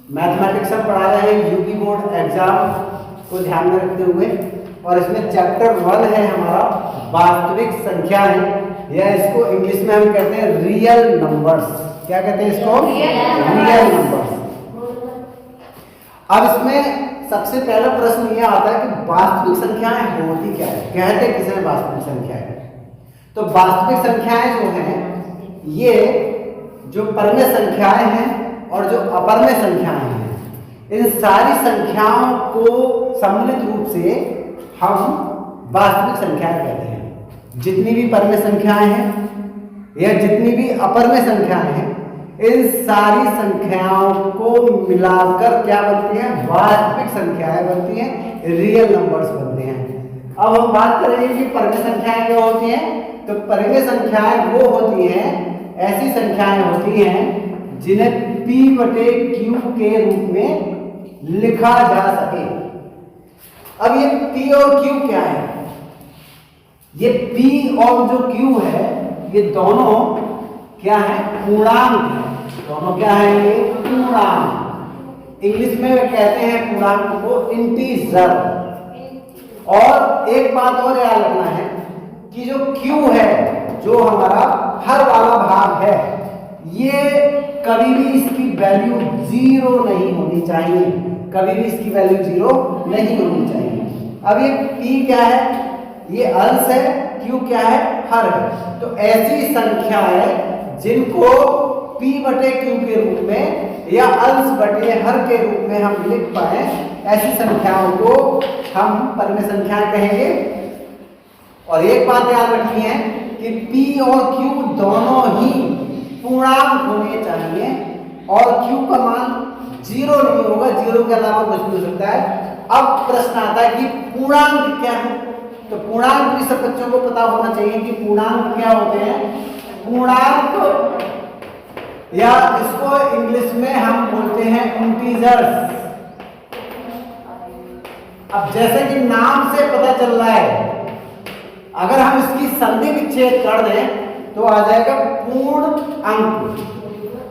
Mathematics हम पढ़ा रहे हैं यूपी बोर्ड एग्जाम को ध्यान में रखते हुए, और इसमें चैप्टर 1 है हमारा वास्तविक संख्या है, या इसको इंग्लिश में हम कहते हैं रियल नंबर्स। क्या कहते हैं इसको? Real numbers. अब इसमें सबसे पहला प्रश्न यह आता है कि वास्तविक संख्याएं होती क्या है, कहते किसे वास्तविक संख्याएं। तो वास्तविक संख्याएं जो हैं ये जो परमेय संख्याएं हैं और जो अपरमेय संख्याएं हैं, इन सारी संख्याओं को सम्मिलित रूप से हम वास्तविक संख्याएं कहते हैं। जितनी भी परमेय संख्याएं हैं या जितनी भी अपरमेय संख्याएं हैं, इन सारी संख्याओं को मिलाकर क्या बनती है? वास्तविक संख्याएं बनती हैं, रियल नंबर्स बनते हैं। अब हम बात करेंगे कि परमेय संख्याएं क्या होती हैं। तो परमेय संख्याएं वो होती हैं, ऐसी संख्याएं होती हैं जिन्हें P/Q के रूप में लिखा जा सके। अब ये P और Q क्या है? ये P और जो Q है ये दोनों क्या है? पूर्णांक है। दोनों क्या है? ये पूर्णांक। इंग्लिश में कहते हैं पूर्णांक को इंटीजर। और एक बात और याद रखना है कि जो Q है, जो हमारा हर वाला भाग है, ये कभी भी इसकी वैल्यू 0 नहीं होनी चाहिए। कभी भी इसकी वैल्यू 0 नहीं होनी चाहिए। अब ये P क्या है? ये अंश है, Q क्या है? हर है। तो ऐसी संख्या है जिनको P/Q के रूप में या अंश बटे हर के रूप में हम लिख पाए, ऐसी संख्याओं को हम परमेय संख्याएं कहेंगे। और एक बात याद रखनी है कि P और Q दोनों ही पूर्णांक होने चाहिए, और Q का मान 0 नहीं होगा, 0 के अलावा कुछ भी हो सकता है। अब प्रश्न आता है कि पूर्णांक क्या है। तो पूर्णांक भी सब बच्चों को पता होना चाहिए कि पूर्णांक क्या होते हैं। पूर्णांक या इसको इंग्लिश में हम बोलते हैं इंटीजर्स। अब जैसे कि नाम से पता चल रहा है, अगर हम इसकी संधि विच्छेद कर दें तो आ जाएगा पूर्ण अंक।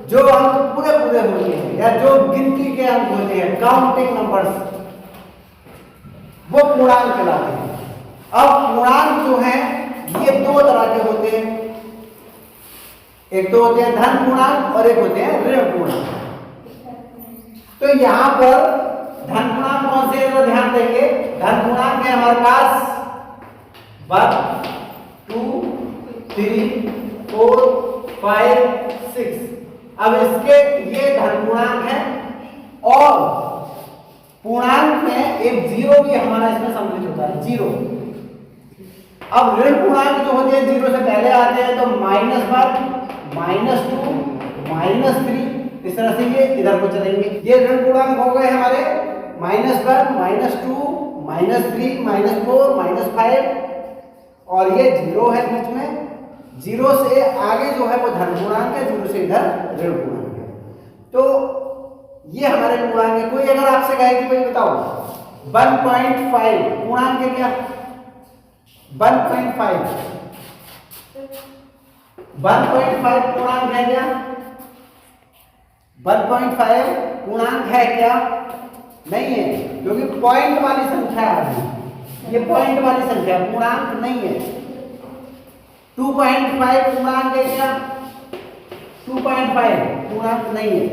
जो अंक पूरे पूरे होते हैं या जो गिनती के अंक होते हैं, काउंटिंग नंबर्स, वो पूर्णांक कहलाते हैं। अब पूर्णांक जो हैं ये दो तरह के होते हैं। एक तो होते हैं धन पूर्णांक और एक होते हैं ऋण पूर्णांक। तो यहां पर धन पूर्णांक कौन से हैं, ध्यान देंगे। धन पूर्णांक है हमारे पास 1 2 3 4 5 6। अब इसके ये धन पूर्णांक है, और पूर्णांक में एक 0 भी हमारा इसमें सम्मिलित होता है, 0। अब ऋण पूर्णांक जो होते हैं 0 से पहले आते हैं, तो -1 -2 -3, इस तरह से ये इधर को चलेंगे। ये ऋण पूर्णांक हो गए हमारे -1 -2 -3 -4 -5, और ये 0 है बीच में। 0 से आगे जो है वो धन पूर्णांक है, 0 से इधर ऋण पूर्णांक है। तो ये हमारे पूर्णांक है। कोई अगर आपसे कहे कि भाई बताओ 1.5 पूर्णांक है क्या? 1.5 पूर्णांक है क्या? 1.5 पूर्णांक है क्या? नहीं है, क्योंकि पॉइंट वाली संख्या है। ये पॉइंट वाली संख्या पूर्णांक नहीं है। 2.5 पूर्णांक है क्या? 2.5 पूर्णांक नहीं है।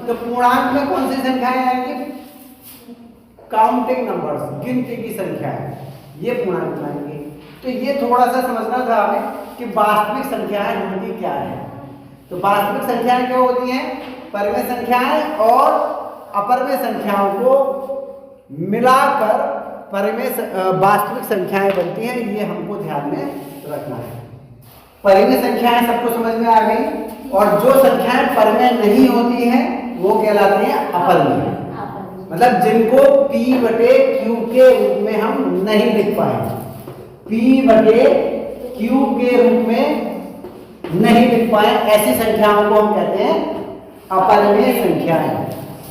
तो पूर्णांक में कौन सी संख्याएं आएंगी? काउंटिंग नंबर्स, गिनती की संख्याएं, ये पूर्णांक आएंगे। तो ये थोड़ा सा समझना था हमें कि वास्तविक संख्याएं होती क्या है। तो वास्तविक संख्याएं क्या होती हैं? परमेय संख्याएं और अपरमेय संख्याओं को मिलाकर परमेय वास्तविक संख्याएं बनती हैं। ये हमको ध्यान में रखना है। परमेय संख्याएं सबको समझ में आ गई, और जो संख्याएं परमेय नहीं होती हैं वो कहलाती हैं अपरमेय। मतलब जिनको P/Q के रूप में हम नहीं लिख पाए, P/Q के रूप में नहीं लिख पाए, ऐसी संख्याओं को हम कहते हैं अपरमेय संख्याएं।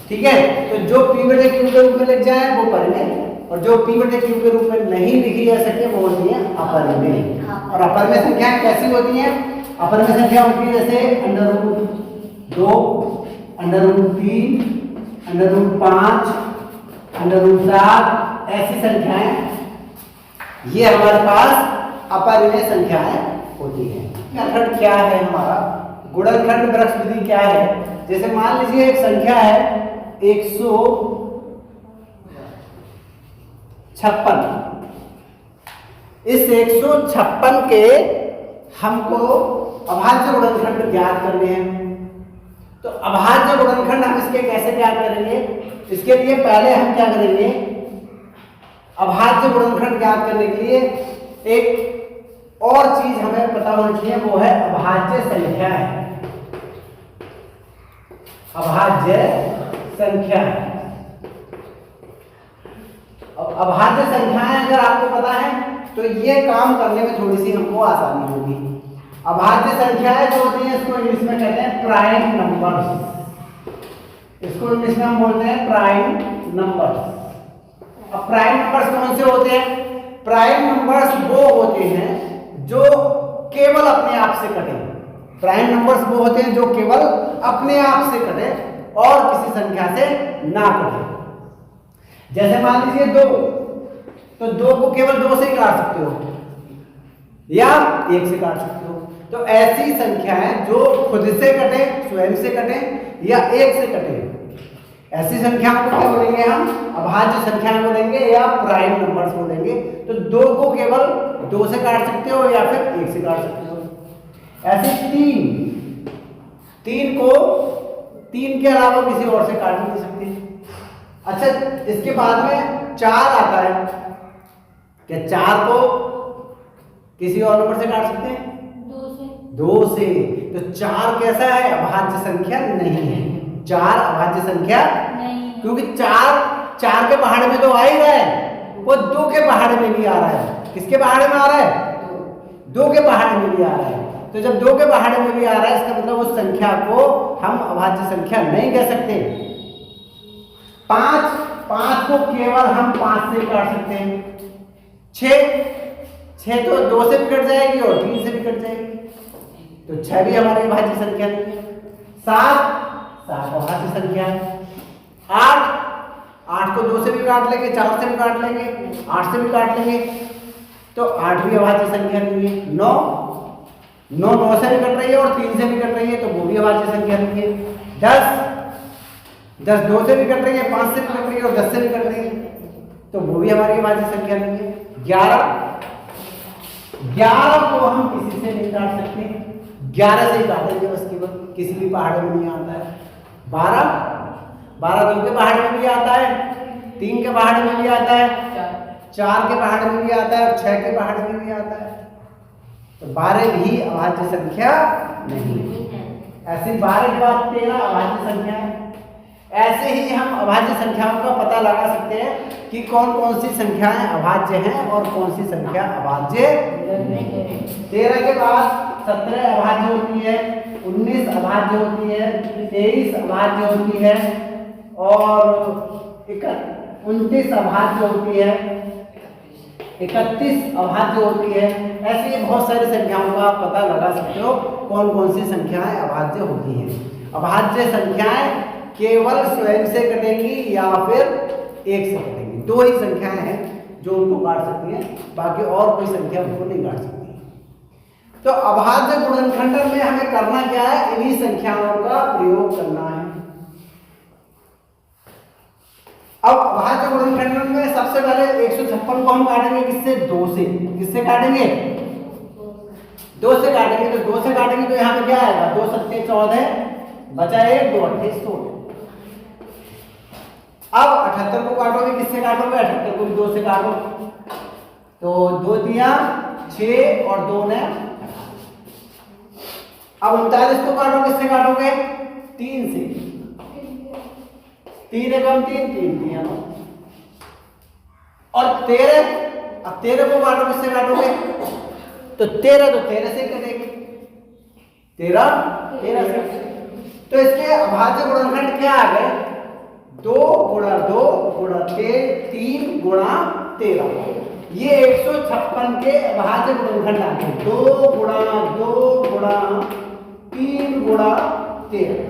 ठीक है, तो जो P/Q के रूप में लिख जाए वो परमेय, और जो P/Q के रूप में नहीं लिखी जा सके वो होती है अपरमेय। और अपरमेय संख्याएं कैसी होती हैं? अपरमेय संख्या होती है जैसे √2, √3, √5, √7 ऐसी संख्याएं ये हमारे पास अपरिमेय संख्याएं होती हैं। गुणनखंड क्या है हमारा? गुणनखंड वृक्ष विधि क्या है? जैसे मान लीजिए एक संख्या है 156। इस 156 के हमको अभाज्य गुणनखंड ज्ञात करने हैं। तो अभाज्य गुणनखंड हम इसके कैसे ज्ञात करेंगे? इसके लिए पहले हम क्या करेंगे? अभाज्य गुणनखंड ज्ञात करने के लिए एक और चीज हमें पता होनी चाहिए, वो है अभाज्य संख्या है। अभाज्य संख्या है। अब अभाज्य संख्याएं अगर आपको पता है तो ये काम करने में थोड़ी सी हमको आसानी होगी। अभाज्य संख्याएं जो होती हैं इसको इंग्लिश में कहते हैं प्राइम नंबर्स। इसको इंग्लिश में हम बोलते हैं प्राइम नंबर्स। अब प्राइम नंबर्स कौन से होते हैं? प्राइम नंबर्स वो होते हैं जो केवल अपने आप से कटे। प्राइम नंबर्स वो होते हैं जो केवल अपने आप से कटे और किसी संख्या से ना कटे। जैसे मान लीजिए 2, तो 2 को केवल 2 से ही काट सकते हो या 1 से काट सकते हो। तो ऐसी संख्याएं जो खुद से कटे, स्वयं से कटे या 1 से कटे, ऐसी संख्याओं को क्या बोलेंगे? हम अभाज्य संख्याएं बोलेंगे या प्राइम नंबर्स बोलेंगे। तो 2 को केवल 2 से काट सकते हो या फिर 1 से काट सकते हो। ऐसे 3 को 3 के अलावा किसी और से काट नहीं सकते। अच्छा, इसके बाद में 4 आता है। क्या 4 को किसी और नंबर से काट सकते हैं? 2 से। तो 4 कैसा है? अभाज्य संख्या नहीं है। 4 अभाज्य संख्या नहीं, क्योंकि 4 के पहाड़े में तो आ ही रहा है, वो 2 के पहाड़े में भी आ रहा है। किसके पहाड़े में आ रहा है? 2 के पहाड़े में भी आ रहा है। तो जब 2 के पहाड़े में भी आ रहा है, इसका मतलब उस संख्या को हम अभाज्य संख्या नहीं कह सकते। 5 को केवल हम 5 से काट सकते हैं। 6 तो 2 से भी कट जाएगी और 3 से भी कट जाएगी, तो 6 भी हमारी अभाज्य संख्या नहीं है। 7 अभाज्य संख्या है। 8 को 2 से भी काट लेंगे, 4 से भी काट लेंगे, 8 से भी काट लेंगे, तो 8 भी अभाज्य संख्या नहीं है। 9 से भी कट रही है और 3 से भी कट रही है, तो वो भी अभाज्य संख्या नहीं है। 10 2 से भी कट रही है, 5 से भी कट रही है और 10 से भी कट रही है, तो वो भी हमारी अभाज्य संख्या नहीं है। 11 को हम किसी से नहीं काट सकते। 11 से ही काटेंगे बस, केवल किसी भी पहाड़ में नहीं आता है। 12 2 के पहाड़ में भी आता है, 3 के पहाड़ में भी आता है, 4 के पहाड़ में भी आता है और 6 के पहाड़ में भी आता है। तो 12 भी अभाज्य संख्या नहीं है। ऐसे 12 के बाद 13 अभाज्य संख्या है। ऐसे ही हम अभाज्य संख्याओं का पता लगा सकते हैं कि कौन कौन सी संख्याएं अभाज्य हैं और कौन सी संख्या अभाज्य नहीं है। 13 के बाद 17 अभाज्य होती है, 19 अभाज्य होती है, 23 अभाज्य होती है और 29 अभाज्य होती है, 31 अभाज्य होती है। ऐसी बहुत सारी संख्याओं का आप पता लगा सकते हो कौन कौन सी संख्याएं अभाज्य होती हैं। अभाज्य संख्याएं केवल स्वयं से कटेंगी या फिर 1 से कटेंगी। 2 ही संख्याएं हैं जो उनको काट सकती हैं, बाकी और कोई संख्या उनको नहीं काट सकती। तो अभाज्य गुणनखंड में हमें करना क्या है? इन्हीं संख्याओं का प्रयोग करना है। अब अभाज्य गुणनखंड में सबसे पहले 156 को हम काटेंगे किससे? 2 से। किससे काटेंगे? 2 से काटेंगे। तो 2 से काटेंगे तो यहाँ पे क्या आएगा? 2 7 14 बचा 1, 2 28 16। अब 78 को काटोगे, किससे काटोगे? 78 को भी 2 से काटो। तो 2 दिया 6 और 2 ने। अब 39 को काटो, किससे काटोगे? 3 से। 3 एकम 3 3 और 13। अब 13 को काटो, किससे काटोगे? तो 13 से कटेगी। 13 से। तो इसके अभाज्य गुणनखंड क्या आ गए? 2 गुणा 2 गुणा 3 गुणा 13। ये 156 के अभाज्य गुणनखंड आ गए। 2 गुणा 2 गुणा 3 गुणा 13।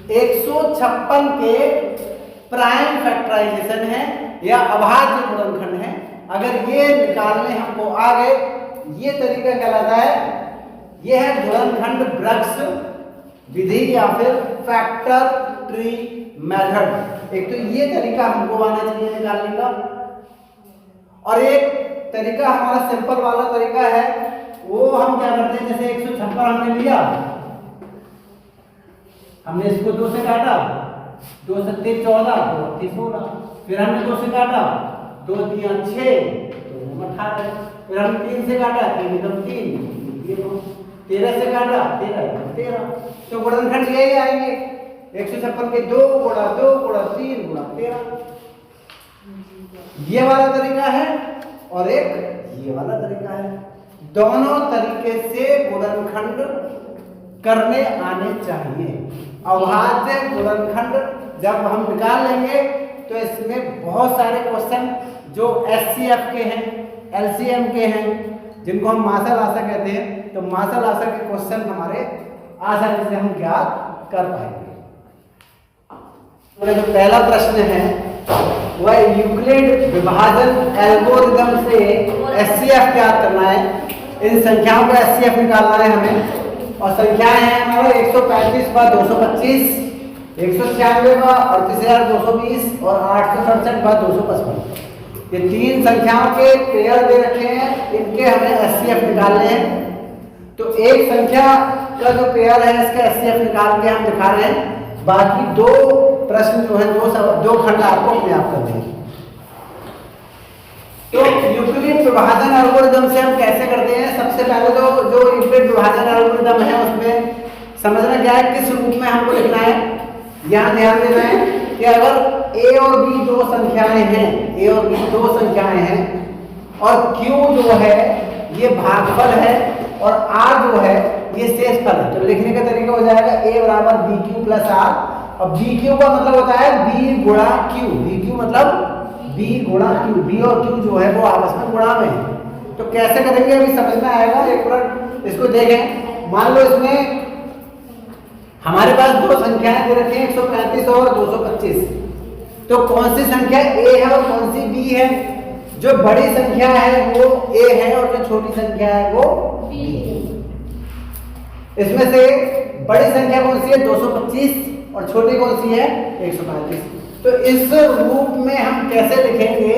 156 के प्राइम फैक्टराइजेशन है या अभाज्य गुणनखंड है। अगर ये निकालने हमको आ गए, ये तरीका कहलाता है, ये है गुणनखंड ब्रग्स विधि या फिर फैक्टर ट्री मेथड। एक तो ये तरीका हमको आना चाहिए निकालने का, और एक तरीका हमारा सिंपल वाला तरीका है, वो हम क्या करते हैं, जैसे 156 हमने लिया, हमने इसको 2 से काटा, 2 सत्ते 14, 2 अट्ठी 16, फिर हमने 2 से काटा, 2 3 6, 2 18, फिर हमने 3 से काटा, 3 3 3, 13 से काटा, 13 13, तो गुणनखंड यही आएंगे 156 के 2 गुणा 2 गुणा 3 गुणा 13। ये वाला तरीका है और एक ये वाला तरीका है। दोनों तरीके से गुणनखंड करने आने चाहिए। अभाज्य गुणनखंड जब हम निकाल लेंगे तो इसमें बहुत सारे क्वेश्चन जो एचसीएफ के हैं, एलसीएम के हैं, जिनको हम मासल आशा कहते हैं, तो मासल आशा के क्वेश्चन हमारे आसानी से हम ज्ञात कर पाएंगे। जो पहला प्रश्न है वह यूक्लिड विभाजन एल्गोरिथम से एचसीएफ ज्ञात करना है। इन संख्याओं का एचसीएफ निकालना है हमें, और संख्याएं हैं हमारे 135 का 225, 196 का 38,220 और 867 का 255। ये 3 संख्याओं के पेयर दे रखे हैं, इनके हमें एचसीएफ निकालने हैं। तो एक संख्या का जो पेयर है इसका एचसीएफ निकाल के हम दिखा रहे हैं, बाकी 2 प्रश्न जो है 2 खंड आपको अपने आप करने हैं। तो यूक्लिड विभाजन एल्गोरिथम से हम कैसे करते हैं, सबसे पहले तो जो यूक्लिड विभाजन एल्गोरिथम है उसमें समझना क्या है, किस रूप में हमको लिखना है। यहाँ ध्यान देना है कि अगर a और b 2 संख्याएं हैं, a और b 2 संख्याएं हैं, और q जो है ये भागफल है और r जो है ये शेषफल है, तो लिखने का तरीका हो जाएगा a बराबर bq प्लस r। अब bq का मतलब होता है b गुणा q, bq मतलब b गुणा q, b और q जो है वो आपस में गुणा में है। तो कैसे करेंगे अभी समझ में आएगा, एक बार इसको देखें। मान लो इसमें हमारे पास 2 संख्याएं दे रखी हैं, 135 और 225, तो कौन सी संख्या a है और कौन सी b है? जो बड़ी संख्या है वो a है और जो छोटी संख्या है वो b है। इसमें से बड़ी संख्या कौन सी है? 225, और छोटी कौन सी है? 135। तो इस रूप में हम कैसे लिखेंगे,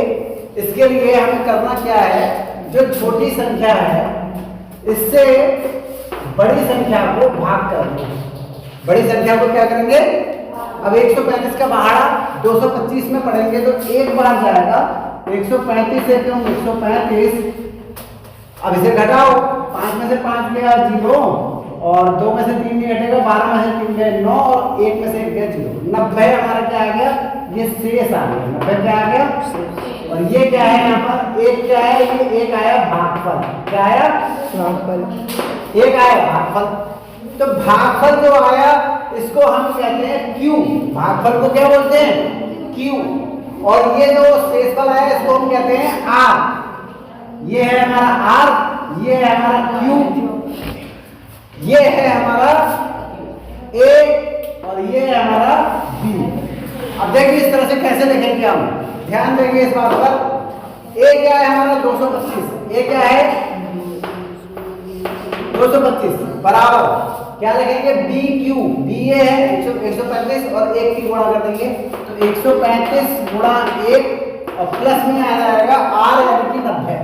इसके लिए हमें करना क्या है, जो छोटी संख्या है इससे बड़ी संख्या को भाग करना। बड़ी संख्या को क्या करेंगे, अब 135 का पहाड़ा 225 में पढ़ेंगे तो 1 बार जाएगा, 135 से क्यों 135, अब इसे घटाओ, 5 में से 5 गया 0, और 2 में से 3 नहीं घटेगा, 12 में से 3 गए 9, और 1 में से 1 गया 0। 90 हमारा क्या आ गया, ये शेष आ गया। 90 क्या आ गया, और ये क्या है यहाँ पर, 1 क्या है, ये 1 आया भागफल। क्या आया? भागफल। 1 आया भागफल। तो भागफल जो आया इसको हम कहते हैं q, भागफल को क्या बोलते हैं? q। और ये जो शेषफल आया इसको हम कहते हैं r। ये है हमारा r, ये है हमारा q, ये है हमारा a और ये है हमारा b। अब देखिए इस तरह से कैसे लिखेंगे हम, ध्यान देंगे इस बात पर। a क्या है हमारा 225, a क्या है 225 बराबर क्या लिखेंगे, बी क्यू, बी ए है 135 और 1 की गुणा कर देंगे तो 135 गुणा 1 और प्लस में आ जाएगा आर यानी कि 90।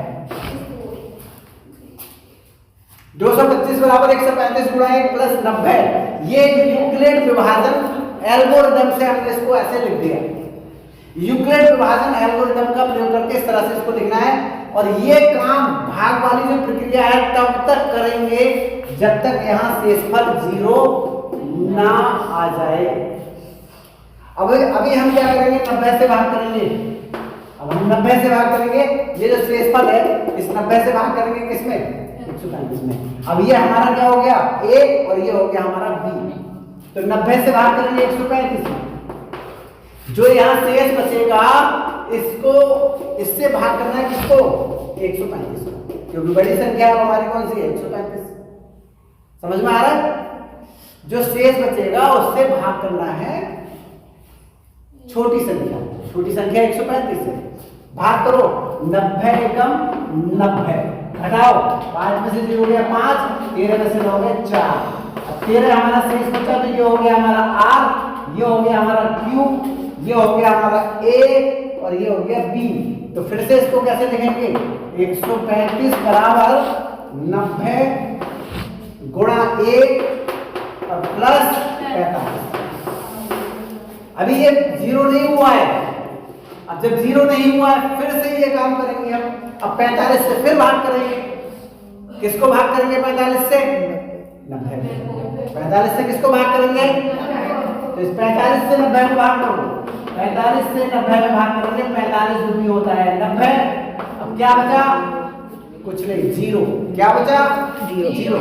225 बराबर 135 गुणा 1 प्लस 90। ये यूक्लिड विभाजन एल्गोरिथम से हमने इसको ऐसे लिख दिया। यूक्लिड विभाजन एल्गोरिथम का प्रयोग करके इस तरह से इसको लिखना है, और ये काम भाग वाली जो प्रक्रिया है तब तक करेंगे जब तक यहाँ शेषफल 0 ना आ जाए। अभी हम क्या करेंगे, 90 से भाग करेंगे। अब हम 90 से भाग करेंगे, ये जो शेषफल है इस 90 से भाग करेंगे किसमें, 135 में। अब ये हमारा क्या हो गया a और ये हो गया हमारा b, तो 90 से भाग करेंगे 135 में। जो यहाँ शेष बचेगा इसको इससे भाग करना है किसको, 135 को, क्योंकि बड़ी संख्या हमारी कौन सी है 135। समझ में आ रहा है? जो शेष बचेगा उससे भाग करना है छोटी संख्या। छोटी संख्या 135 से भाग करो। 90 एकम 90, घटाओ 5 में से 0 हो गया 5, 13 में से 9 हो गया 4। अब 13 हमारा शेष बचा, तो ये हो गया हमारा r, ये हो गया हमारा q, ये हो गया हमारा a और ये हो गया b। तो फिर से इसको कैसे लिखेंगे? 135 बराबर 90 गुणा 1 और प्लस 45। अभी ये 0 नहीं हुआ है। अब जब 0 नहीं हुआ है फिर से ये काम करेंगे हम। अब 45 से फिर भाग करेंगे। किसको भाग करेंगे 45 से? 90। 45 से किसको भाग करेंगे? तो इस 45 से 90 को भाग करो। 45 से 90 में भाग करोगे, 45 दूनी होता है 90। अब क्या बचा? कुछ नहीं, 0। क्या बचा? 0।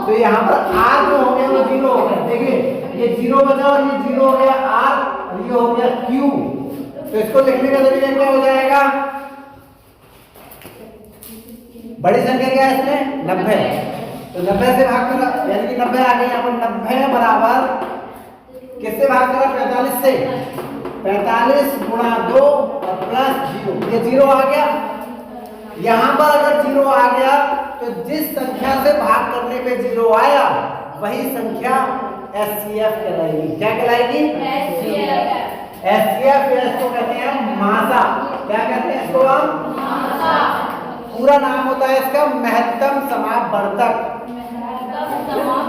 तो यहाँ पर r जो हो गया वो 0 हो गया। देखिए ये 0 बचा और ये 0 हो गया r और ये हो गया q। तो इसको लिखने का तरीका क्या हो जाएगा? बड़ी संख्या क्या है इसमें? 90। तो 90 से भाग करा, यानी कि 90 आ गई यहाँ पर। 90 बराबर किससे भाग करा? 45 से। 45 गुणा 2 और प्लस 0। ये 0 आ गया। यहाँ पर अगर 0 आ गया तो जिस संख्या से भाग करने पे 0 आया वही संख्या SCF कहलाएगी। क्या कहलाएगी? SCF। इसको कहते हैं मासा। क्या कहते हैं इसको हम? मासा। पूरा नाम होता है इसका महत्तम समापवर्धक,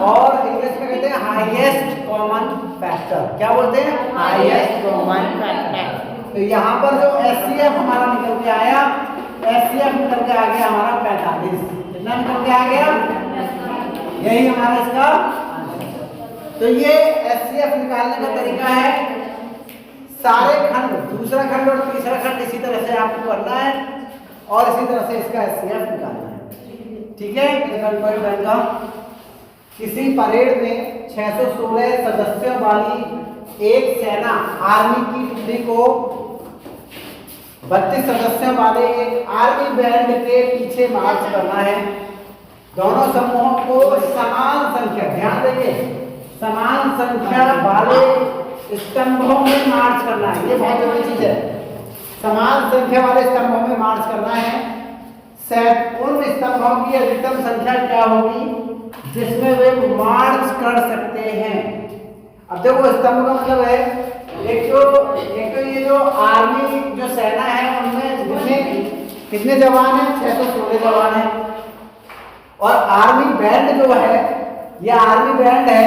और इंग्लिश में कहते हैं हाईएस्ट कॉमन फैक्टर। क्या बोलते हैं? Highest common factor. तो यहाँ पर जो SCF हमारा निकल के आया, SCF निकल के आ गया हमारा 45। कितना निकल के आ गया? यही हमारा इसका। तो ये SCF निकालने का तरीका है। सारे खंड, दूसरा खंड और तीसरा खंड इसी तरह से आपको करना है और इसी तरह से इसका SCF निकालना है। ठीक है? किसी परेड में 616 सदस्यों वाली एक सेना आर्मी की टुकड़ी को 32 सदस्यों वाले एक आर्मी बैंड के पीछे मार्च करना है। दोनों समूहों को समान संख्या, ध्यान देंगे, समान संख्या वाले स्तंभों में मार्च करना है। ये बहुत जरूरी चीज है। समान संख्या वाले स्तंभों में मार्च करना है। उन स्तंभों की अधिकतम संख्या क्या होगी जिसमें वे मार्च कर सकते हैं? अब देखो स्तंभ का मतलब है एक तो ये जो आर्मी जो सेना है उनमें कितने जवान हैं? 616 जवान हैं। और आर्मी बैंड जो है, ये आर्मी बैंड है,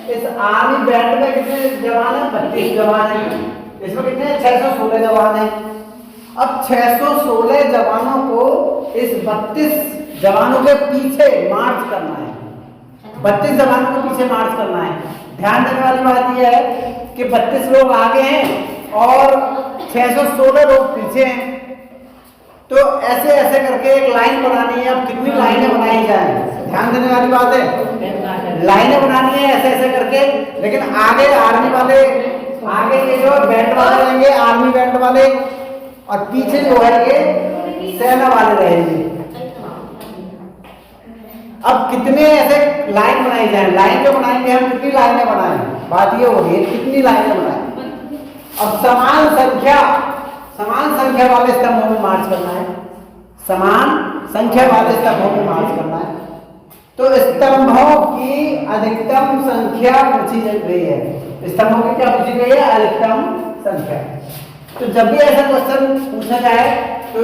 इस आर्मी बैंड में कितने जवान हैं? 32 जवान हैं। इसमें कितने? 616 जवान हैं। अब 616 जवानों को इस 32 जवानों के पीछे मार्च करना है। 32 जवानों के पीछे मार्च करना है। ध्यान देने वाली बात यह है कि 32 लोग आगे हैं और 616 लोग पीछे हैं। तो ऐसे ऐसे करके एक लाइन बनानी है। अब कितनी लाइनें बनाई जाए? ध्यान देने वाली बात है, लाइनें बनानी है ऐसे ऐसे करके। लेकिन आगे आर्मी वाले, आगे ये जो बैंड वाले रहेंगे आर्मी बैंड वाले, और पीछे जो है ये सेना वाले रहेंगे। अब कितने ऐसे लाइन बनाई जाए? लाइन जो बनाएंगे हम, कितनी लाइनें बनाएं? बात ये हो रही है कितनी लाइनें बनाएं। अब समान संख्या वाले स्तंभों में मार्च करना है। समान संख्या वाले स्तंभों में मार्च करना है। तो स्तंभों की अधिकतम संख्या पूछी गई है। स्तंभों की क्या पूछी गई है? अधिकतम संख्या। तो जब भी ऐसा क्वेश्चन पूछा जाए तो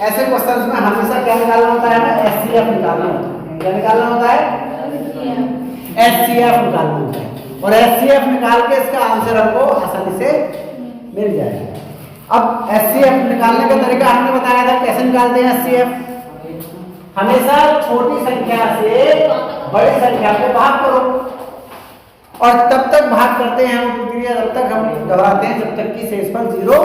ऐसे क्वेश्चंस में हमेशा क्या निकालना होता है? SCF निकालना होता है। क्या निकालना होता है? SCF निकालना होता है। और SCF निकाल के इसका आंसर हमको आसानी से मिल जाएगा। अब SCF निकालने का तरीका हमने बताया था। कैसे निकालते हैं SCF? हमेशा छोटी संख्या से बड़ी संख्या को भाग करो, और तब तक भाग करते हैं हम प्रक्रिया, जब तक हम दोहराते हैं जब तक कि शेषफल 0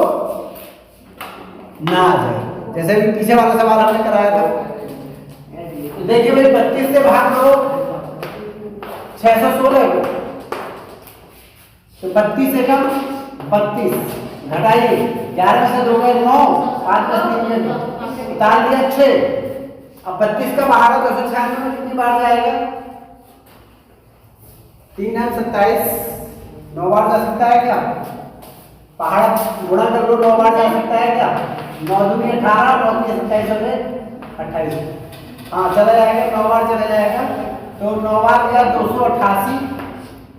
ना आ जाए। जैसे भी पीछे वाला सवाल हमने कराया था। देखिए भाई 32 से भाग करो 616 को, तो 32 से कम 32 घटाइए, 11 से 2 गए 9, 5 10 3 उतार दिया 6। अब 32 का बाहर है 296 में कितनी बार जाएगा? 3 9 27, 9 बार जा सकता है क्या? पहाड़ गुणा कर लो, 9 बार जा सकता है क्या? 9 दूनी 18, 9 दूनी 27 हो गए 28। हाँ चला जाएगा, 9 बार चला जाएगा। तो 9 बार गया 288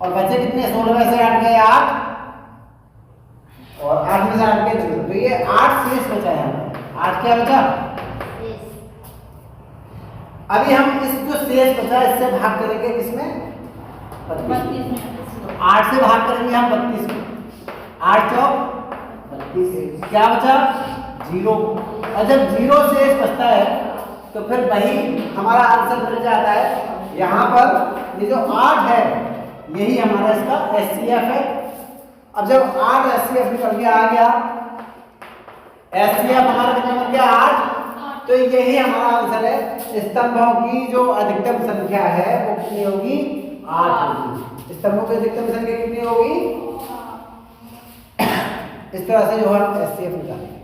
और बचे कितने? 16 में से 8 गए 8 और 8 में से 8 गए 0। तो ये 8 शेष बचा है, 8 क्या बचा? अभी हम इस जो शेष बचा इससे भाग करेंगे किसमें? 32। 8 से भाग करेंगे हम 32 में, 8 चौक 32। क्या बचा? 0। और जब 0 शेष बचता है तो फिर वही हमारा आंसर मिल जाता है। यहाँ पर ये जो 8 है यही हमारा इसका एचसीएफ है। अब जब 8 एचसीएफ निकल के आ गया, एचसीएफ हमारा कितना बन गया? 8। तो यही हमारा आंसर है। स्तंभों की जो अधिकतम संख्या है वो कितनी होगी? 8 होगी। स्तंभों की अधिकतम संख्या कितनी होगी? इस तरह से जो है एचसीएफ निकालेंगे।